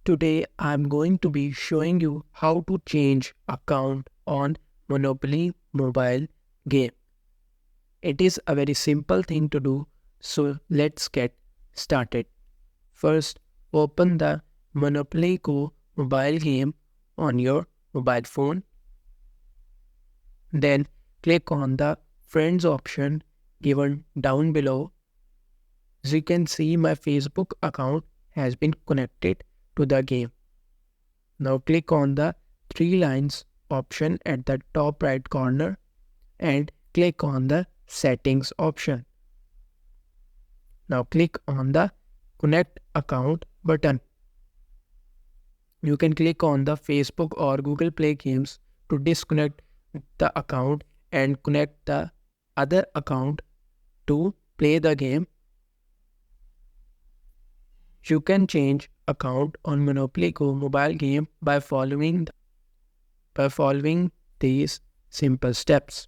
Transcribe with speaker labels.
Speaker 1: Today I'm going to be showing you how to change account on Monopoly mobile game. It is a very simple thing to do, so let's get started. First, open the Monopoly Go mobile game on your mobile phone. Then click on the Friends option given down below. As you can see, my Facebook account has been connected to the game. Now click on the three lines option at the top right corner and click on the settings option. Now click on the connect account button. You can click on the Facebook or Google Play games to disconnect the account and connect the other account to play the game. You can change account on Monopoly Go mobile game by following these simple steps.